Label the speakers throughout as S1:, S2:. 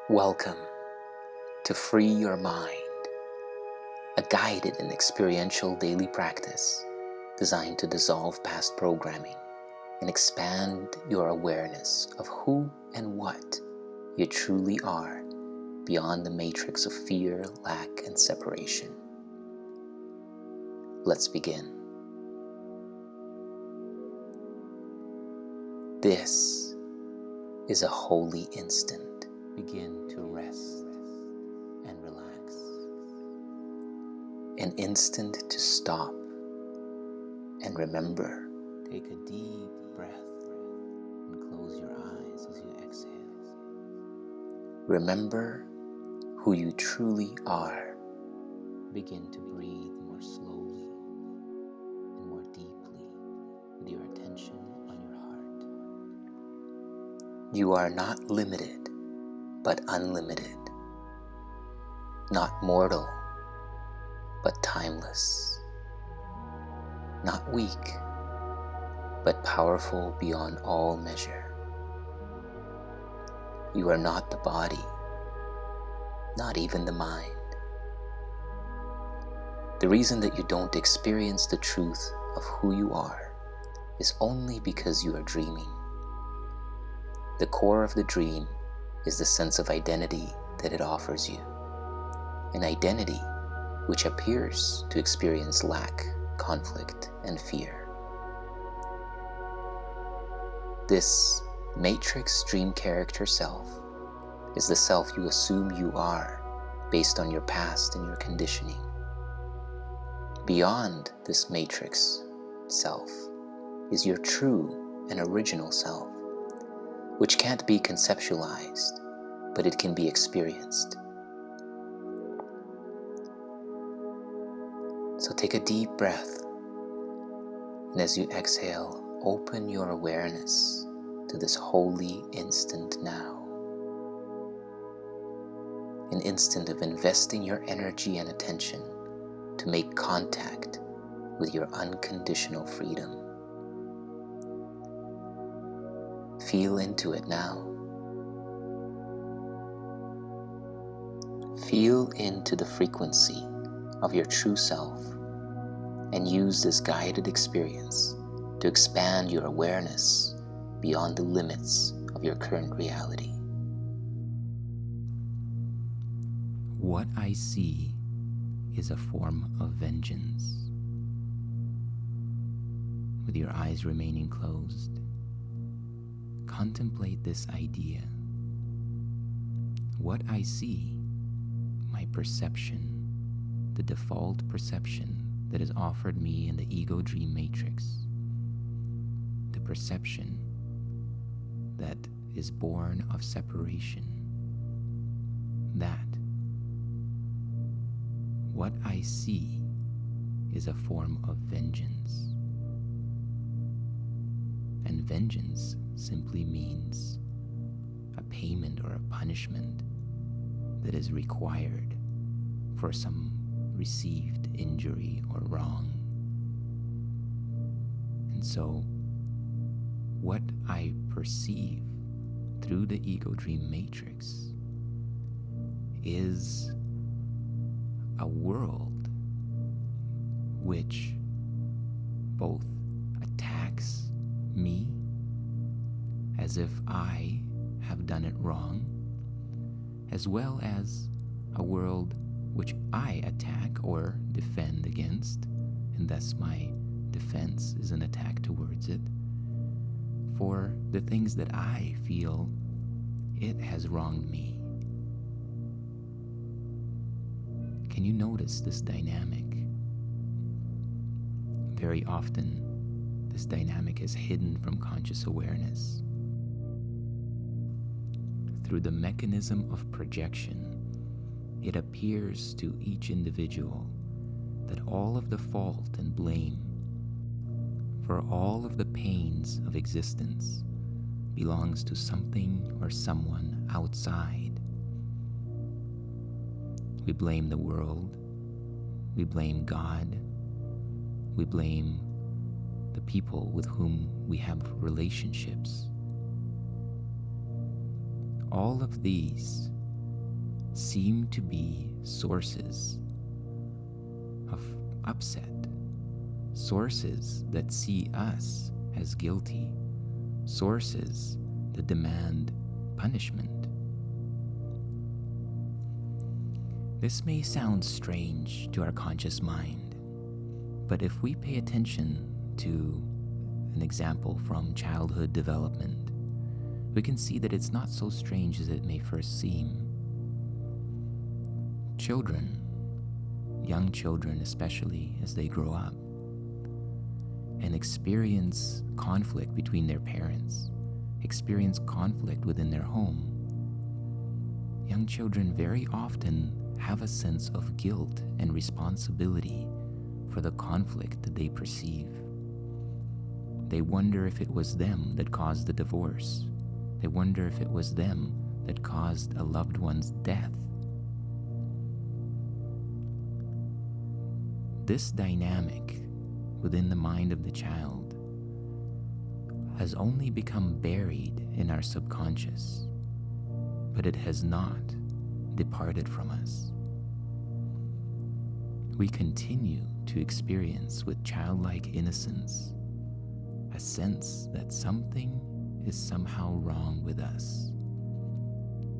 S1: Welcome to Free Your Mind, a guided and experiential daily practice designed to dissolve past programming and expand your awareness of who and what you truly are beyond the matrix of fear, lack, and separation. Let's begin. This is a holy instant. Begin to rest and relax. An instant to stop and remember. Take a deep breath and close your eyes as you exhale. Remember who you truly are. Begin to breathe more slowly and more deeply with your attention on your heart. You are not limited, but unlimited. Not mortal, but timeless. Not weak, but powerful beyond all measure. You are not the body, not even the mind. The reason that you don't experience the truth of who you are is only because you are dreaming. The core of the dream is the sense of identity that it offers you, an identity which appears to experience lack, conflict, and fear. This matrix dream character self is the self you assume you are based on your past and your conditioning. Beyond this matrix self is your true and original self, which can't be conceptualized, but it can be experienced. So take a deep breath, and as you exhale, open your awareness to this holy instant now. An instant of investing your energy and attention to make contact with your unconditional freedom. Feel into it now. Feel into the frequency of your true self and use this guided experience to expand your awareness beyond the limits of your current reality. What I see is a form of vengeance. With your eyes remaining closed, contemplate this idea. What I see, my perception, the default perception that is offered me in the ego dream matrix, the perception that is born of separation, that what I see is a form of vengeance. And vengeance simply means a payment or a punishment that is required for some received injury or wrong. And so, what I perceive through the ego dream matrix is a world which both attacks me as if I have done it wrong, as well as a world which I attack or defend against, and thus my defense is an attack towards it, for the things that I feel it has wronged me. Can you notice this dynamic? Very often, this dynamic is hidden from conscious awareness. Through the mechanism of projection, it appears to each individual that all of the fault and blame for all of the pains of existence belongs to something or someone outside. We blame the world, we blame God, we blame the people with whom we have relationships. All of these seem to be sources of upset, sources that see us as guilty, sources that demand punishment. This may sound strange to our conscious mind, but if we pay attention to an example from childhood development, we can see that it's not so strange as it may first seem. Children, young children especially, as they grow up and experience conflict between their parents, experience conflict within their home, young children very often have a sense of guilt and responsibility for the conflict that they perceive. They wonder if it was them that caused the divorce. They wonder if it was them that caused a loved one's death. This dynamic within the mind of the child has only become buried in our subconscious, but it has not departed from us. We continue to experience with childlike innocence a sense that something is somehow wrong with us,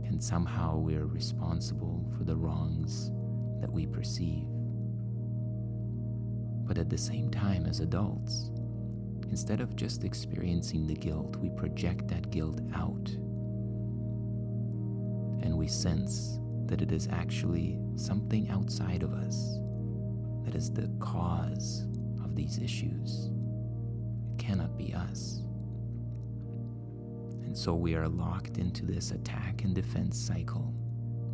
S1: and somehow we are responsible for the wrongs that we perceive. But at the same time, as adults, instead of just experiencing the guilt, we project that guilt out, and we sense that it is actually something outside of us that is the cause of these issues. It cannot be us. And so we are locked into this attack and defense cycle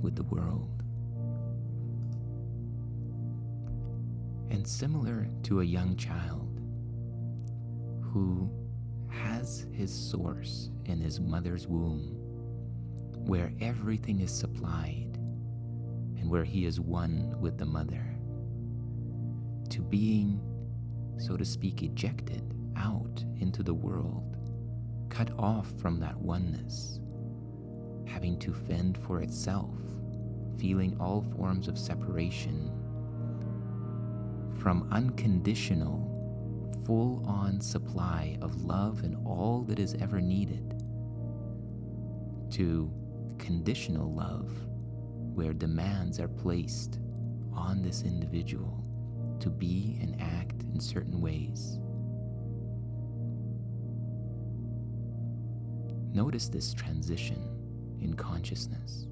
S1: with the world. And similar to a young child who has his source in his mother's womb, where everything is supplied and where he is one with the mother, to being, so to speak, ejected out into the world, cut off from that oneness, having to fend for itself, feeling all forms of separation from unconditional, full-on supply of love and all that is ever needed, to conditional love, where demands are placed on this individual to be and act in certain ways. Notice this transition in consciousness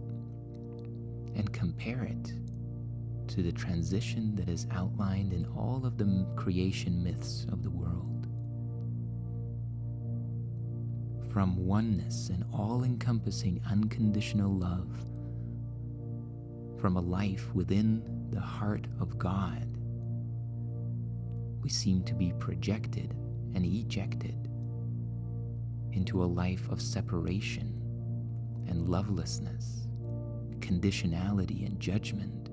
S1: and compare it to the transition that is outlined in all of the creation myths of the world. From oneness and all-encompassing unconditional love, from a life within the heart of God, we seem to be projected and ejected into a life of separation and lovelessness, conditionality and judgment.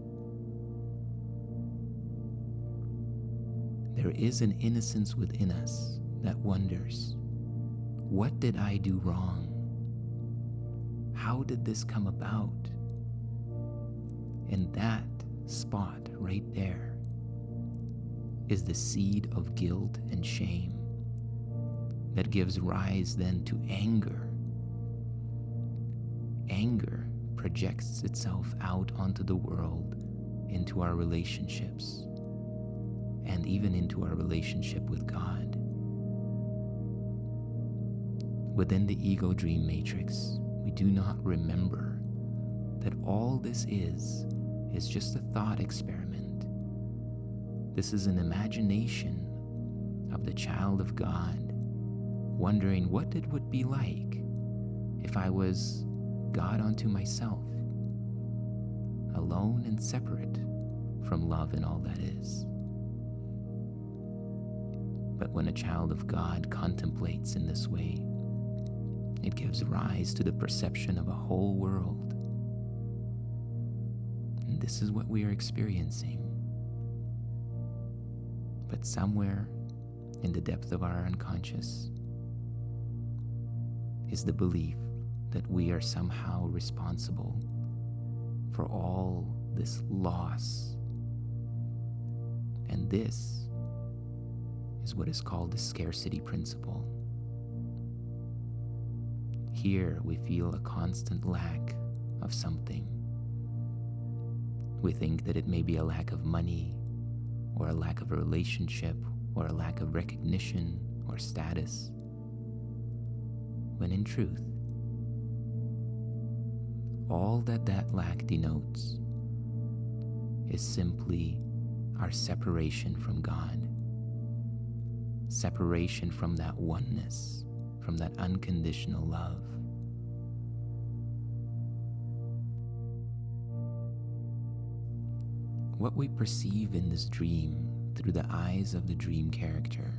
S1: There is an innocence within us that wonders, what did I do wrong? How did this come about? And that spot right there is the seed of guilt and shame that gives rise then to anger. Anger projects itself out onto the world, into our relationships, and even into our relationship with God. Within the ego dream matrix, we do not remember that all this is just a thought experiment. This is an imagination of the child of God, wondering what it would be like if I was God unto myself, alone and separate from love and all that is. But when a child of God contemplates in this way, it gives rise to the perception of a whole world. And this is what we are experiencing. But somewhere in the depth of our unconscious is the belief that we are somehow responsible for all this loss. And this is what is called the scarcity principle. Here we feel a constant lack of something. We think that it may be a lack of money, or a lack of a relationship, or a lack of recognition or status, when in truth, all that lack denotes is simply our separation from God, separation from that oneness, from that unconditional love. What we perceive in this dream through the eyes of the dream character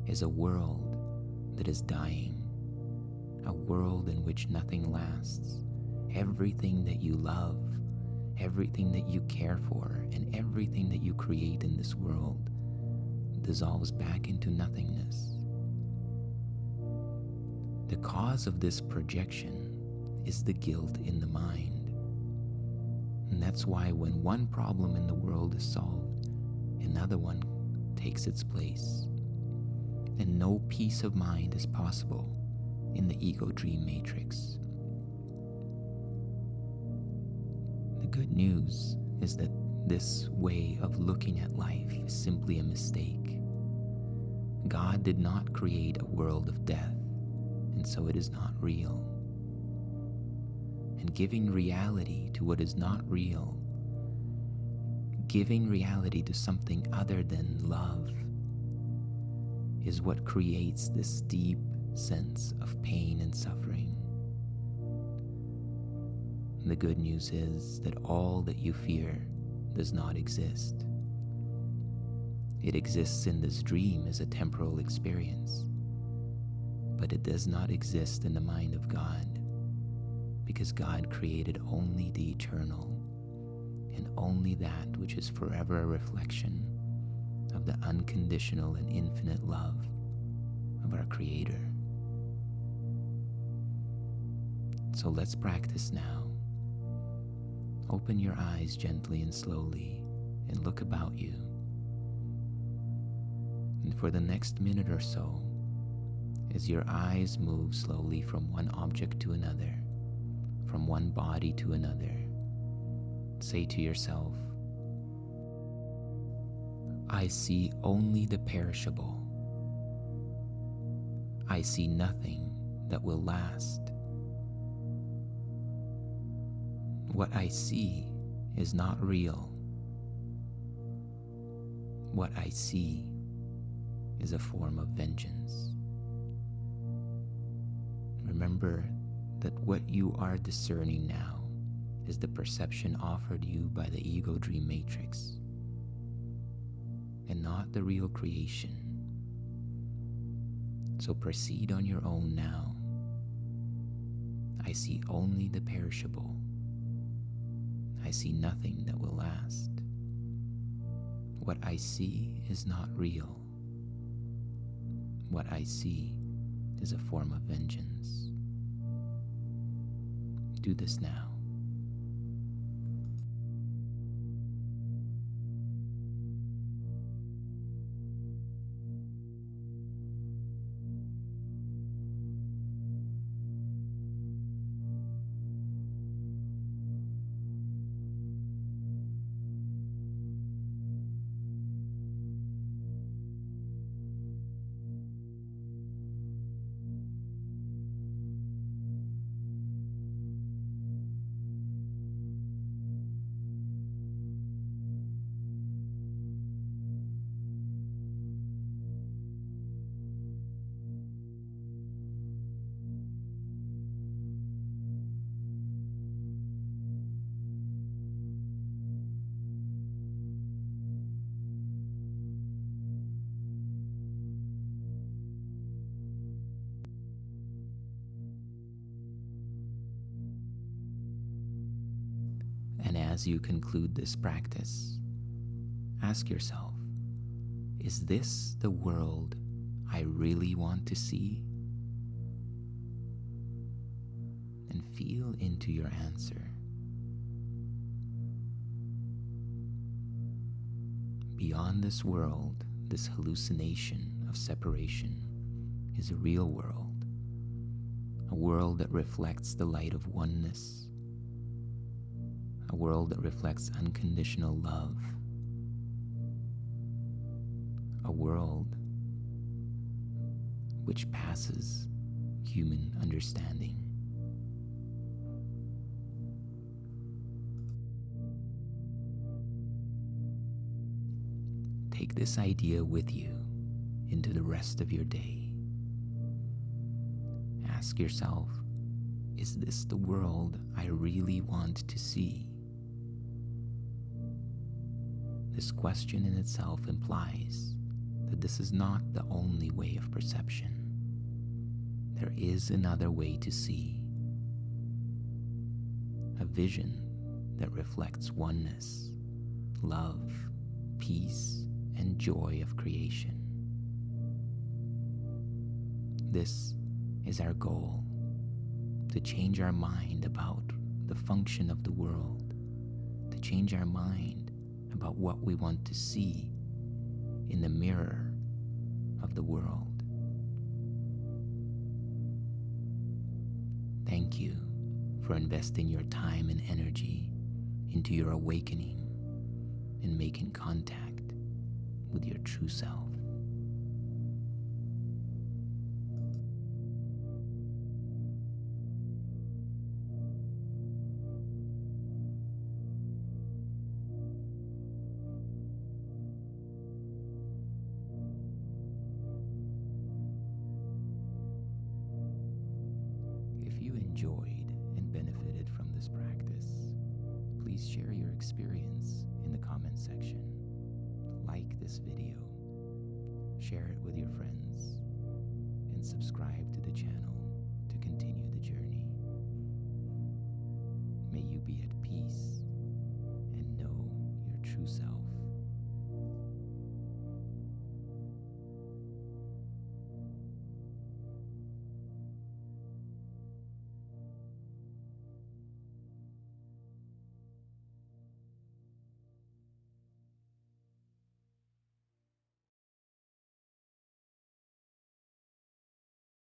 S1: is a world that is dying, a world in which nothing lasts. Everything that you love, everything that you care for, and everything that you create in this world dissolves back into nothingness. The cause of this projection is the guilt in the mind. And that's why when one problem in the world is solved, another one takes its place. And no peace of mind is possible in the ego dream matrix. The good news is that this way of looking at life is simply a mistake. God did not create a world of death, and so it is not real. And giving reality to what is not real, giving reality to something other than love, is what creates this deep sense of pain and suffering. The good news is that all that you fear does not exist. It exists in this dream as a temporal experience, but it does not exist in the mind of God, because God created only the eternal and only that which is forever a reflection of the unconditional and infinite love of our Creator. So let's practice now. Open your eyes gently and slowly and look about you. And for the next minute or so, as your eyes move slowly from one object to another, from one body to another, say to yourself, I see only the perishable. I see nothing that will last. What I see is not real. What I see is a form of vengeance. Remember that what you are discerning now is the perception offered you by the ego dream matrix, and not the real creation. So proceed on your own now. I see only the perishable. I see nothing that will last. What I see is not real. What I see is a form of vengeance. Do this now. And as you conclude this practice, ask yourself, is this the world I really want to see? And feel into your answer. beyond this world, this hallucination of separation, is a real world, a world that reflects the light of oneness, a world that reflects unconditional love, a world which passes human understanding. Take this idea with you into the rest of your day. Ask yourself, is this the world I really want to see? This question in itself implies that this is not the only way of perception. There is another way to see, a vision that reflects oneness, love, peace, and joy of creation. This is our goal, to change our mind about the function of the world, to change our mind about what we want to see in the mirror of the world. Thank you for investing your time and energy into your awakening and making contact with your true self. If you enjoyed and benefited from this practice, please share your experience in the comment section. Like this video, share it with your friends,